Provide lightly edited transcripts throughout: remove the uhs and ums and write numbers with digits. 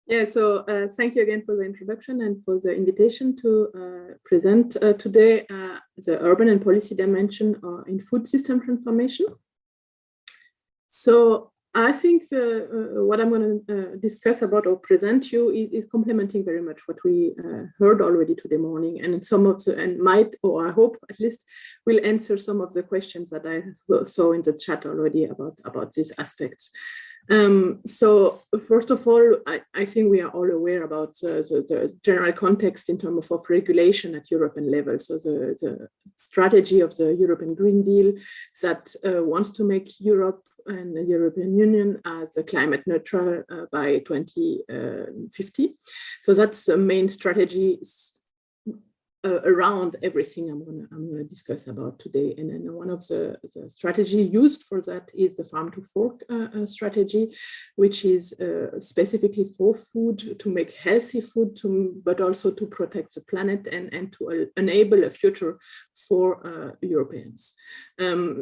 Yeah, so thank you again for the introduction and for the invitation to present today the urban and policy dimension in food system transformation. So I think what I'm going to discuss about or present you is complementing very much what we heard already today morning, and some of the, and might, or I hope at least, will answer some of the questions that I saw in the chat already about these aspects. So first of all, I think we are all aware about the general context in terms of regulation at European level. So the strategy of the European Green Deal that wants to make Europe and the European Union as a climate neutral by 2050. So that's the main strategy around everything I'm gonna discuss about today. And then one of the strategy used for that is the farm to fork strategy, which is specifically for food, to make healthy food, but also to protect the planet and to enable a future for Europeans.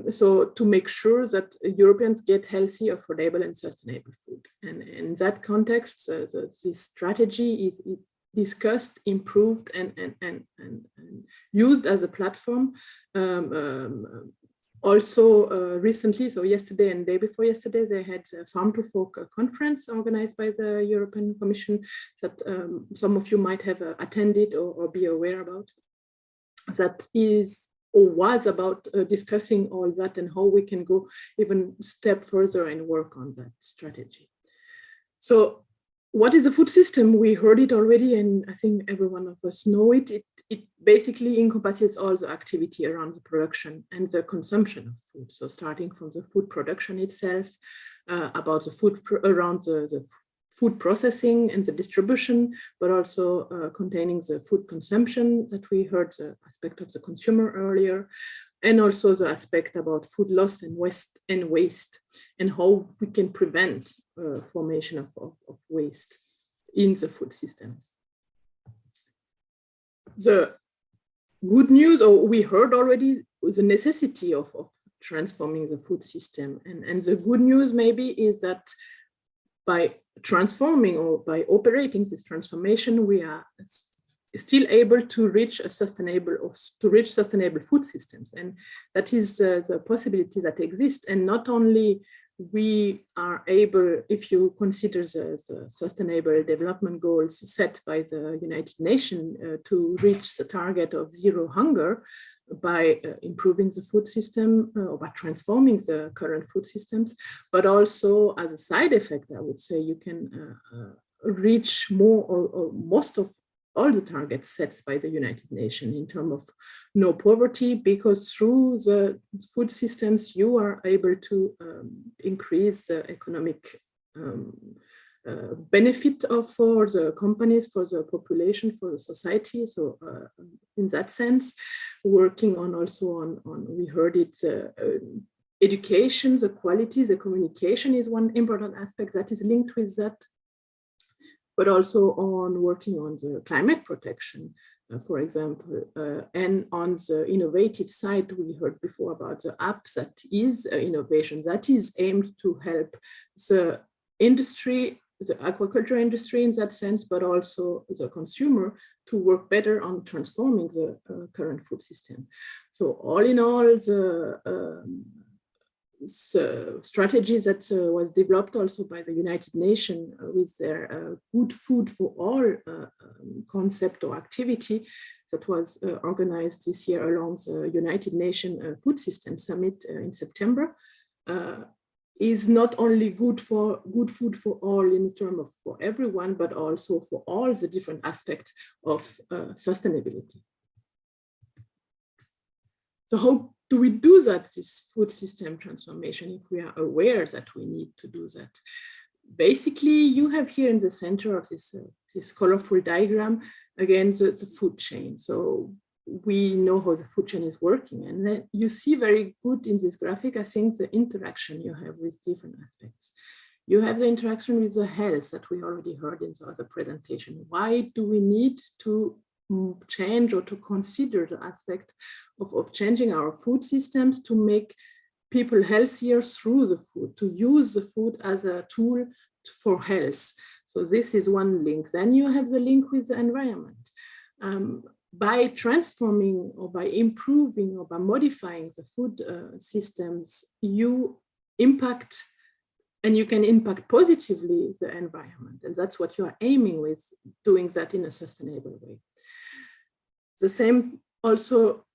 So to make sure that Europeans get healthy, affordable and sustainable food. And in that context, this strategy is discussed, improved, and used as a platform. Also recently, so yesterday and day before yesterday, they had a Farm to Fork conference organized by the European Commission that some of you might have attended or be aware about. That is or was about discussing all that and how we can go even step further and work on that strategy. So what is a food system? We heard it already, and I think every one of us know it. It basically encompasses all the activity around the production and the consumption of food. So starting from the food production itself, about the food around the food processing and the distribution, but also containing the food consumption that we heard, the aspect of the consumer earlier, and also the aspect about food loss and waste, and how we can prevent formation of waste in the food systems. The good news, or we heard already, the necessity of transforming the food system. And the good news maybe is that by transforming or by operating this transformation, we are still able to reach a sustainable food systems. And that is the possibility that exists. And not only we are able, if you consider the sustainable development goals set by the United Nations to reach the target of zero hunger by improving the food system or by transforming the current food systems, but also as a side effect, I would say you can reach more or most of all the targets set by the United Nations in terms of no poverty, because through the food systems, you are able to increase the economic benefit for the companies, for the population, for the society. So in that sense, working on also on we heard it, education, the quality, the communication is one important aspect that is linked with that, but also on working on the climate protection, for example, and on the innovative side, we heard before about the app that is innovation, that is aimed to help the industry, the aquaculture industry in that sense, but also the consumer to work better on transforming the current food system. So all in all, the strategy that was developed also by the United Nations with their good food for all concept or activity that was organized this year along the United Nations Food System Summit in September, is not only good food for all in terms of for everyone, but also for all the different aspects of sustainability. So how do we do that, this food system transformation, if we are aware that we need to do that? Basically, you have here in the center of this colorful diagram, again, the food chain. So we know how the food chain is working. And then you see very good in this graphic, I think, the interaction you have with different aspects. You have the interaction with the health that we already heard in the other presentation. Why do we need to change or to consider the aspect of changing our food systems to make people healthier through the food, to use the food as a tool for health? So this is one link. Then you have the link with the environment. By transforming or by improving or by modifying the food systems, you impact, and you can impact positively the environment. And that's what you are aiming with, doing that in a sustainable way. The same also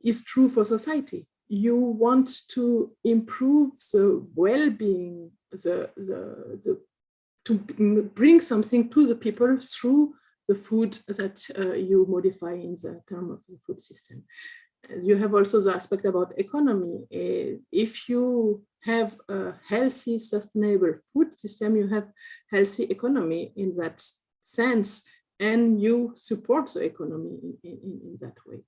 is true for society. You want to improve the well-being, to bring something to the people through the food that you modify in the term of the food system. You have also the aspect about economy. If you have a healthy, sustainable food system, you have healthy economy in that sense, and you support the economy in that way.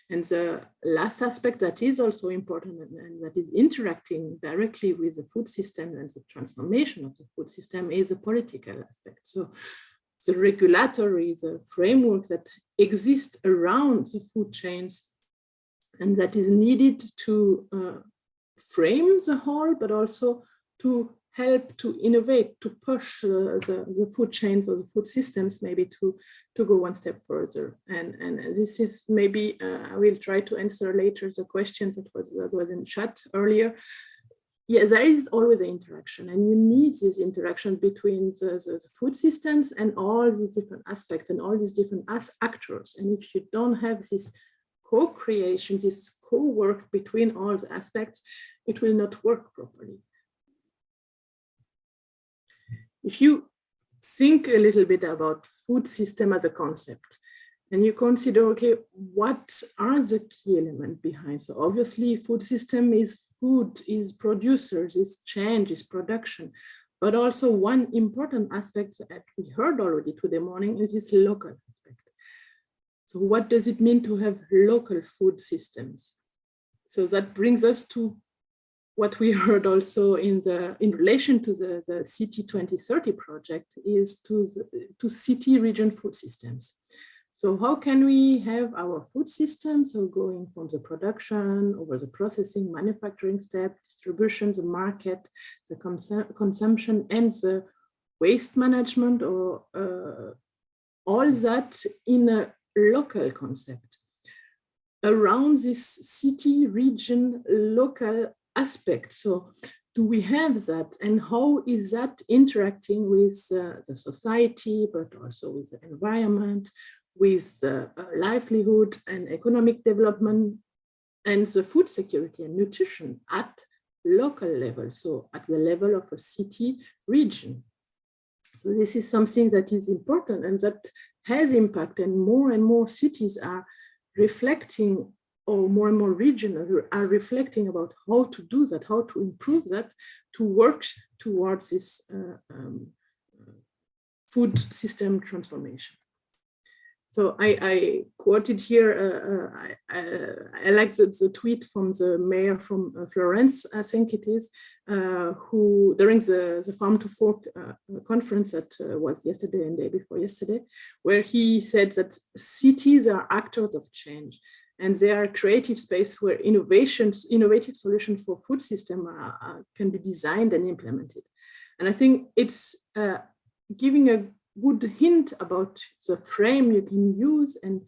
And the last aspect that is also important and that is interacting directly with the food system and the transformation of the food system is the political aspect. So the regulatory, the framework that exists around the food chains and that is needed to frame the whole, but also to help to innovate, to push the food chains or the food systems maybe to go one step further. And this is maybe, I will try to answer later the questions that was in chat earlier. Yeah, there is always an interaction, and you need this interaction between the food systems and all these different aspects and all these different actors. And if you don't have this co-creation, this co-work between all the aspects, it will not work properly. If you think a little bit about food system as a concept, and you consider, okay, what are the key elements behind? So obviously food system is food, is producers, is change, is production. But also one important aspect that we heard already today morning is this local aspect. So what does it mean to have local food systems? So that brings us to what we heard also in relation to the City 2030 project is to city region food systems. So how can we have our food systems, so going from the production over the processing, manufacturing step, distribution, the market, the consumption, and the waste management, or all that in a local concept around this city, region, local aspect. So do we have that, and how is that interacting with the society, but also with the environment, with livelihood and economic development, and the food security and nutrition at local level, so at the level of a city region. So this is something that is important and that has impact, and more cities are reflecting, or more and more regions are reflecting about how to do that, how to improve that, to work towards this food system transformation. So I quoted here, I like the tweet from the mayor from Florence, I think it is, who during the Farm to Fork conference that was yesterday and day before yesterday, where he said that cities are actors of change. And they are a creative space where innovative solutions for food system can be designed and implemented. And I think it's giving a good hint about the frame you can use and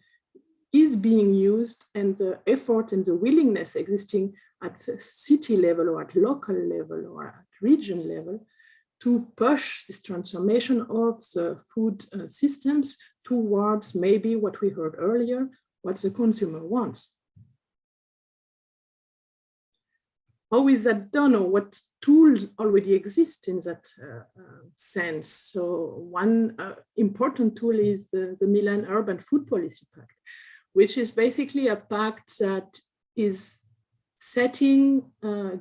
is being used, and the effort and the willingness existing at the city level or at local level or at region level to push this transformation of the food systems towards maybe what we heard earlier, what the consumer wants. How is that done, or what tools already exist in that sense? So one important tool is the Milan Urban Food Policy Pact, which is basically a pact that is setting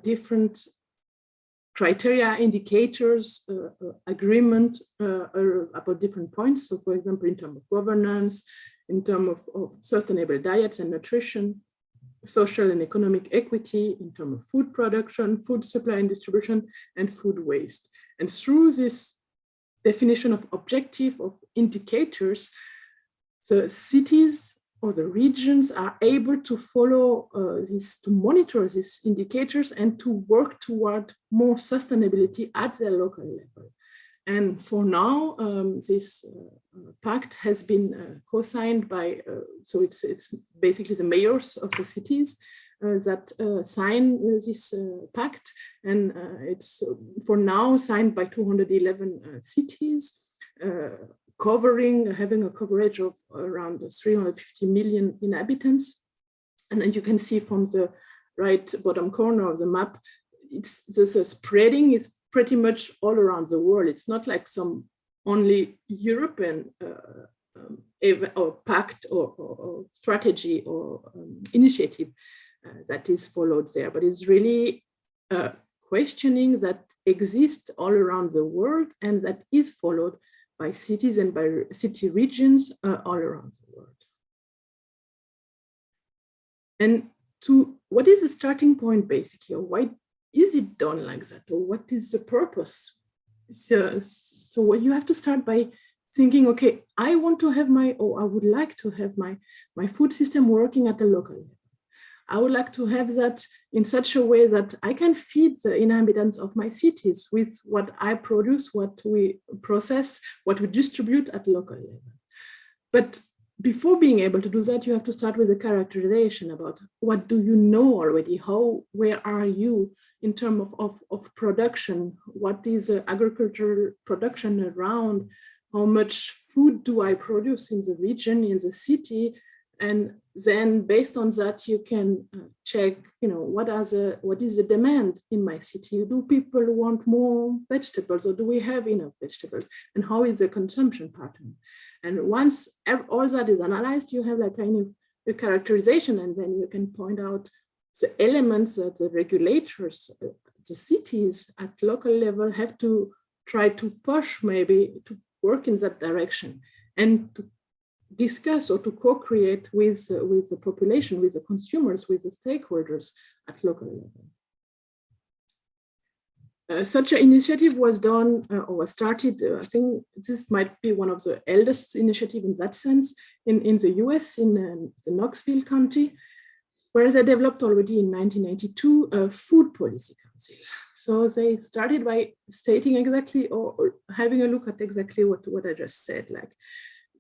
different criteria, indicators, agreement about different points. So for example, in terms of governance, in terms of sustainable diets and nutrition, social and economic equity, in terms of food production, food supply and distribution, and food waste. And through this definition of objective of indicators, the cities or the regions are able to follow to monitor these indicators and to work toward more sustainability at their local level. And for now, this pact has been co-signed by, so it's basically the mayors of the cities that sign this pact, and it's for now signed by 211 cities, having a coverage of around 350 million inhabitants. And then you can see from the right bottom corner of the map, the spreading is pretty much all around the world. It's not like some only European or pact or strategy or initiative that is followed there, but it's really questioning that exists all around the world and that is followed by cities and by city regions all around the world. And what is the starting point basically, or why is it done like that, or what is the purpose? So you have to start by thinking, okay, I want to have I would like to have my food system working at a local level. I would like to have that in such a way that I can feed the inhabitants of my cities with what I produce, what we process, what we distribute at local level. But before being able to do that, you have to start with a characterization about what do you know already, where are you in terms of production, what is agricultural production around, how much food do I produce in the region, in the city, and then based on that you can check, what is the demand in my city? Do people want more vegetables, or do we have enough vegetables? And how is the consumption pattern? And once all that is analyzed, you have like kind of a characterization, and then you can point out the elements that the regulators, the cities at local level have to try to push, maybe to work in that direction, and to discuss or to co-create with the population, with the consumers, with the stakeholders at local level. Such an initiative was done or was started, I think this might be one of the eldest initiatives in that sense, in the US, in the Knoxville County, where they developed already in 1982 a food policy council. So they started by stating exactly, or having a look at exactly what I just said, like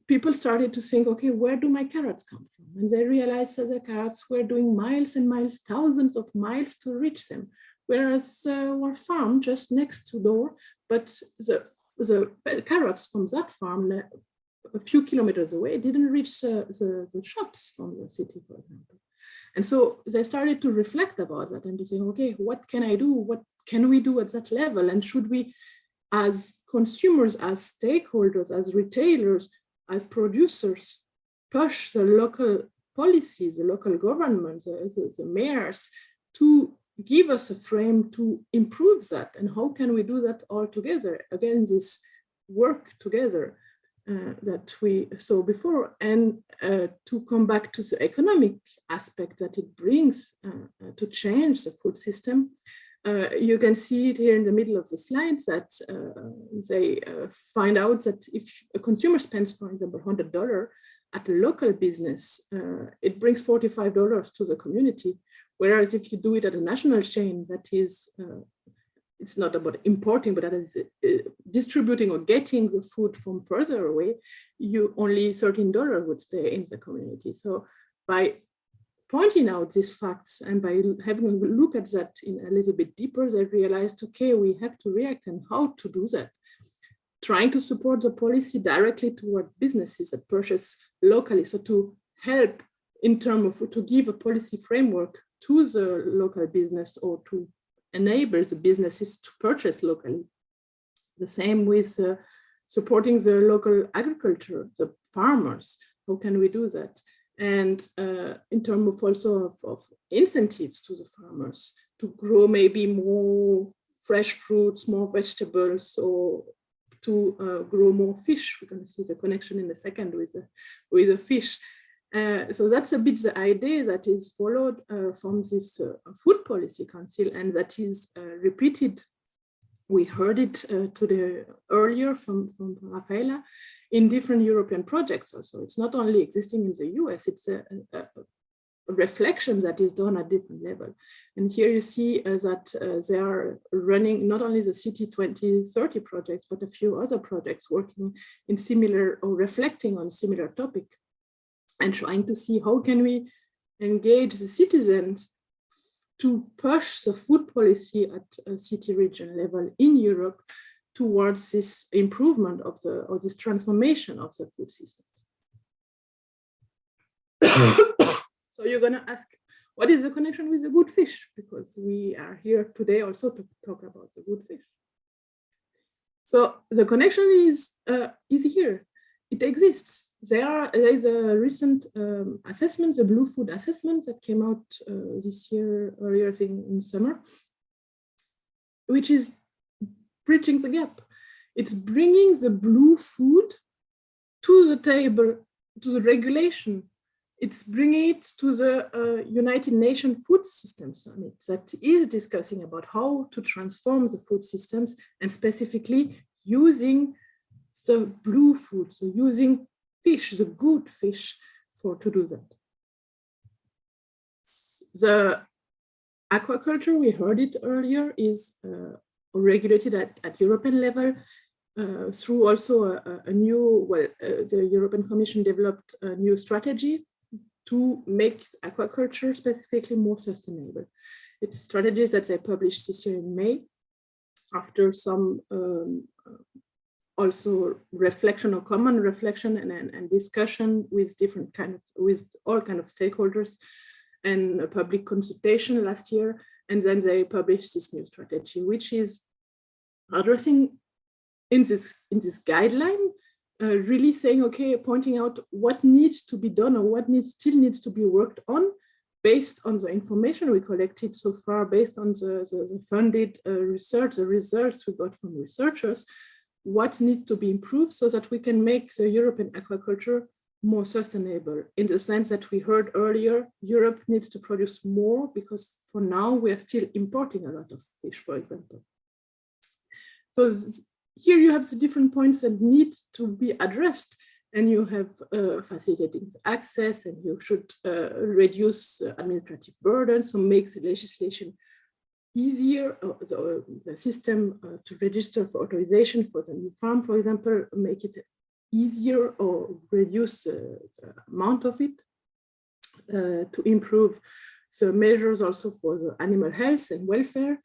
people started to think, okay, where do my carrots come from? And they realized that the carrots were doing miles and miles, thousands of miles to reach them, whereas were farmed just next to door, but the carrots from that farm a few kilometers away didn't reach the shops from the city, for example. And so they started to reflect about that and to say, okay, what can I do? What can we do at that level? And should we, as consumers, as stakeholders, as retailers, as producers, push the local policies, the local governments, the mayors, to give us a frame to improve that? And how can we do that all together? Again, this work together that we saw before, and to come back to the economic aspect that it brings to change the food system. You can see it here in the middle of the slide that they find out that if a consumer spends, for example, $100 at a local business, it brings $45 to the community. Whereas if you do it at a national chain, that is, it's not about importing, but that is distributing or getting the food from further away, only $13 would stay in the community. So by pointing out these facts and by having a look at that in a little bit deeper, they realized, okay, we have to react, and how to do that. Trying to support the policy directly toward businesses that purchase locally. So to help in terms of, to give a policy framework to the local business, or to enable the businesses to purchase locally. The same with supporting the local agriculture, the farmers. How can we do that? And in terms of also of incentives to the farmers to grow maybe more fresh fruits, more vegetables, or to grow more fish. We're going to see the connection in a second with the fish. So that's a bit the idea that is followed from this food policy council, and that is repeated. We heard it earlier from Rafaela in different European projects also. It's not only existing in the US, it's reflection that is done at different level. And here you see that they are running not only the City 2030 projects, but a few other projects working in similar or reflecting on similar topic and trying to see how can we engage the citizens to push the food policy at a city region level in Europe towards this improvement of this transformation of the food systems. So you're going to ask, what is the connection with the good fish? Because we are here today also to talk about the good fish. So the connection is here. It exists. There is a recent assessment, the Blue Food Assessment that came out this year, earlier I think in summer, which is bridging the gap. It's bringing the blue food to the table, to the regulation. It's bringing it to the United Nations Food System Summit that is discussing about how to transform the food systems and specifically using the blue food, so using fish, the good fish, to do that. The aquaculture, we heard it earlier, is regulated at European level through also a new, the European Commission developed a new strategy to make aquaculture specifically more sustainable. It's strategies that they published this year in May, after some also reflection or common reflection and discussion with with all kind of stakeholders and a public consultation last year. And then they published this new strategy, which is addressing in this guideline, really saying, okay, pointing out what needs to be done or what still needs to be worked on based on the information we collected so far, based on the funded research, the results we got from researchers, what needs to be improved so that we can make the European aquaculture more sustainable, in the sense that we heard earlier, Europe needs to produce more because for now we are still importing a lot of fish, for example. So here you have the different points that need to be addressed, and you have facilitating access, and you should reduce administrative burden, so make the legislation easier, the system to register for authorization for the new farm, for example, make it easier or reduce the amount of it, to improve the measures also for the animal health and welfare.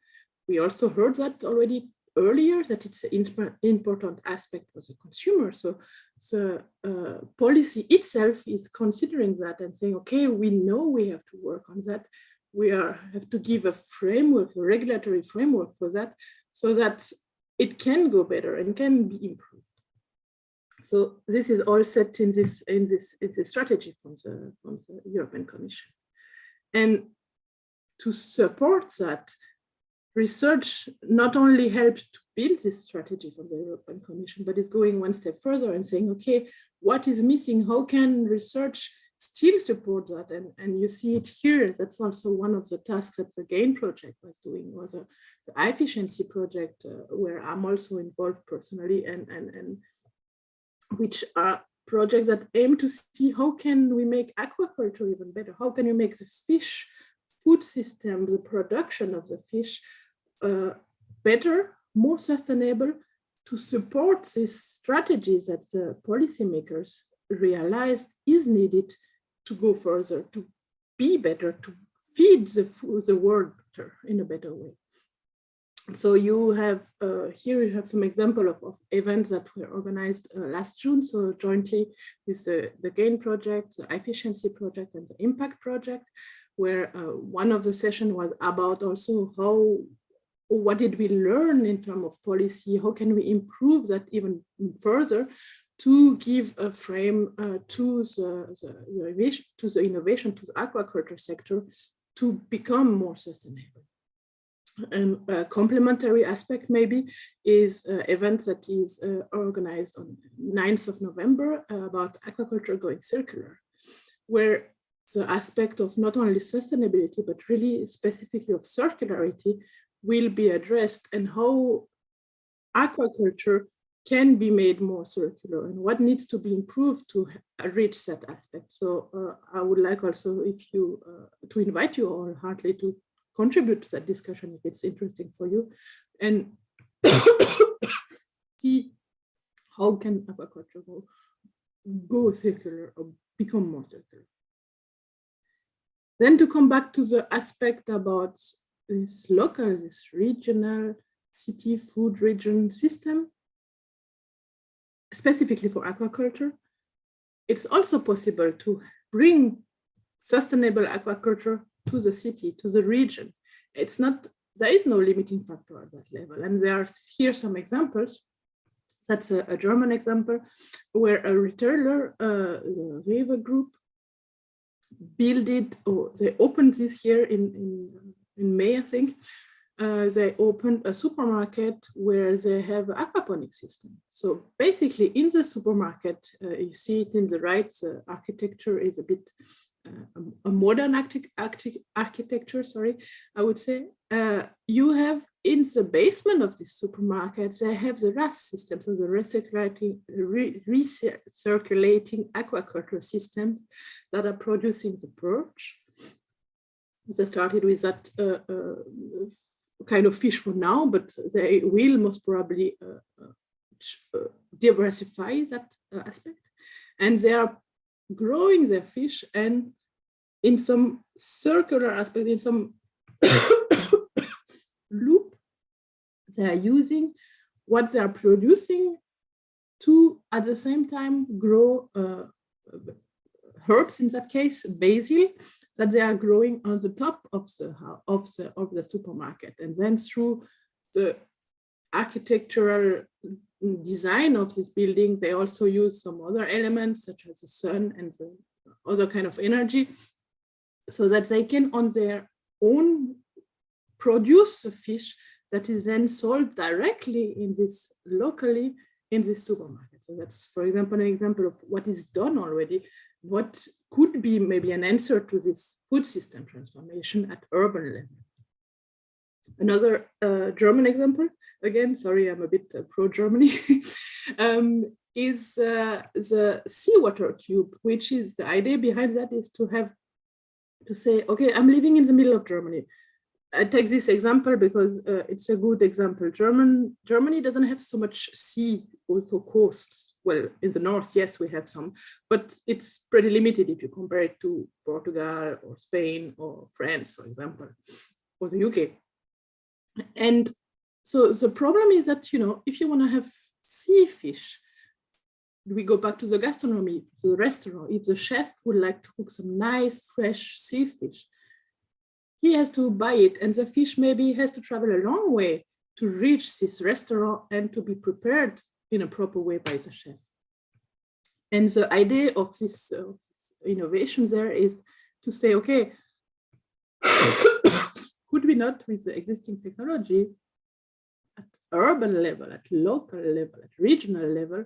We also heard that already earlier, that it's an important aspect for the consumer. So the policy itself is considering that and saying, okay, we know we have to work on that. We have to give a framework, a regulatory framework for that, so that it can go better and can be improved. So this is all set in this strategy from the European Commission. And to support that, research not only helps to build this strategy from the European Commission, but is going one step further and saying, okay, what is missing? How can research still support that? And you see it here. That's also one of the tasks that the GAIN project was doing, was the efficiency project, where I'm also involved personally, and which are projects that aim to see how can we make aquaculture even better? How can we make the fish food system, the production of the fish, better, more sustainable, to support these strategies that the policymakers realized is needed to go further, to be better, to feed the world better in a better way. So you have, here you have some example of events that were organized last June, so jointly with the GAIN project, the efficiency project, and the impact project, where one of the sessions was about also what did we learn in terms of policy, how can we improve that even further to give a frame to the innovation, to the aquaculture sector to become more sustainable. And a complementary aspect maybe is an event that is organized on 9th of November about aquaculture going circular, where the aspect of not only sustainability, but really specifically of circularity will be addressed, and how aquaculture can be made more circular and what needs to be improved to reach that aspect. So I would like also if you to invite you all heartily to contribute to that discussion if it's interesting for you, and see how can aquaculture go circular or become more circular. Then to come back to the aspect about this local, this regional city food region system, specifically for aquaculture, it's also possible to bring sustainable aquaculture to the city, to the region. It's not, there is no limiting factor at that level. And there are here some examples. That's a German example where a retailer, the Rewe Group, built it, or they opened this year in May, I think. They opened a supermarket where they have an aquaponic system. So basically in the supermarket, you see it in the right, the architecture is a bit a modern architecture, sorry, I would say. You have in the basement of this supermarket, they have the RAS system, so the recirculating aquaculture systems that are producing the perch. They started with that kind of fish for now, but they will most probably diversify that aspect. And they are growing their fish, and in some circular aspect, in some loop, they are using what they are producing to, at the same time, grow herbs, in that case, basil, that they are growing on the top of the supermarket. And then through the architectural design of this building, they also use some other elements such as the sun and the other kind of energy, so that they can on their own produce a fish that is then sold directly in this locally in this supermarket. So that's, for example, an example of what is done already, what could be maybe an answer to this food system transformation at urban level. Another German example, again, sorry, I'm a bit pro-Germany, is the seawater cube, which is the idea behind that is to have, to say, okay, I'm living in the middle of Germany. I take this example because it's a good example. Germany doesn't have so much sea, also coasts. Well, in the north, yes, we have some, but it's pretty limited if you compare it to Portugal or Spain or France, for example, or the UK. And so the problem is that, you know, if you want to have sea fish, we go back to the gastronomy, to the restaurant. If the chef would like to cook some nice, fresh sea fish, he has to buy it, and the fish maybe has to travel a long way to reach this restaurant and to be prepared in a proper way by the chef. And the idea of this innovation there is to say, okay, could we not, with the existing technology, at urban level, at local level, at regional level,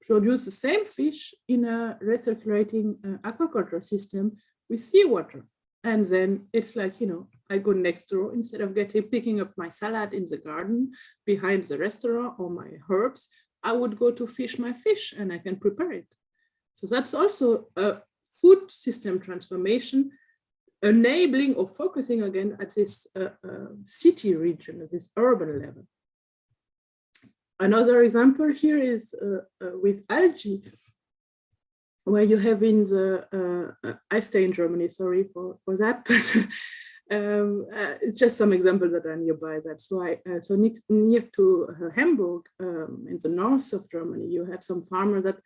produce the same fish in a recirculating aquaculture system with seawater? And then it's like, you know, I go next door, instead of picking up my salad in the garden behind the restaurant or my herbs, I would go to fish my fish and I can prepare it. So that's also a food system transformation, enabling or focusing again at this city region, at this urban level. Another example here is with algae, where you have in the, I stay in Germany, sorry for that, but it's just some examples that are nearby, that's why. So near to Hamburg, in the north of Germany, you had some farmers that,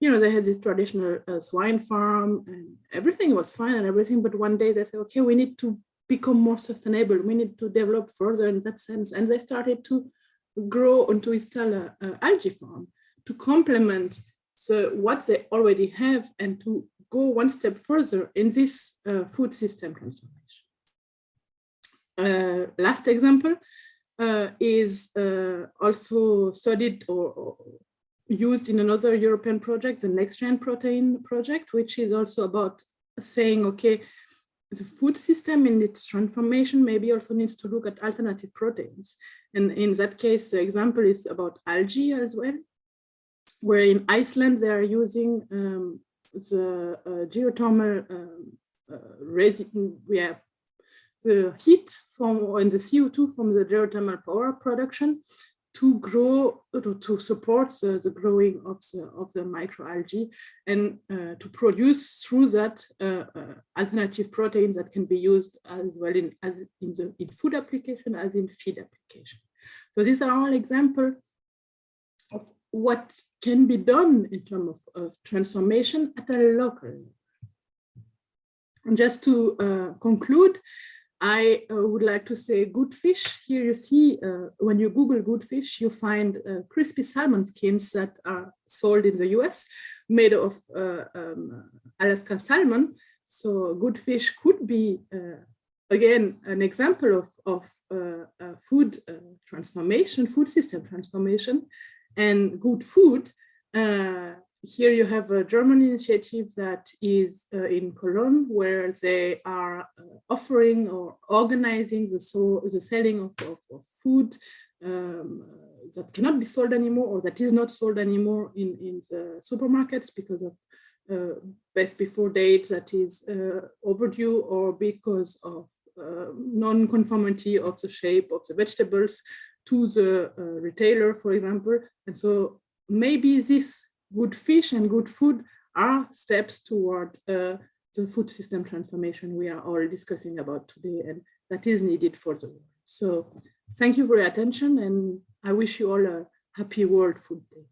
you know, they had this traditional swine farm and everything was fine and everything, but one day they said, okay, we need to become more sustainable, we need to develop further in that sense. And they started to grow and to install an algae farm to complement what they already have and to go one step further in this food system transformation. Last example is also studied or used in another European project, the Next Gen Protein project, which is also about saying, okay, the food system in its transformation maybe also needs to look at alternative proteins. And in that case, the example is about algae as well. where in Iceland they are using the geothermal the heat from and the CO2 from the geothermal power production to grow, to support the growing of the microalgae, and to produce through that alternative proteins that can be used as well in food application as in feed application. So these are all examples of what can be done in terms of transformation at a local level. And just to conclude, I would like to say good fish. Here you see, when you Google good fish, you find crispy salmon skins that are sold in the US, made of Alaska salmon. So good fish could be, again, an example of food transformation, food system transformation, and good food. Here you have a German initiative that is in Cologne, where they are offering or organizing the selling of food that cannot be sold anymore, or that is not sold anymore in the supermarkets because of best before date that is overdue, or because of non-conformity of the shape of the vegetables to the retailer, for example. And so maybe this good fish and good food are steps toward the food system transformation we are all discussing about today, and that is needed for the world. So thank you for your attention, and I wish you all a happy World Food Day.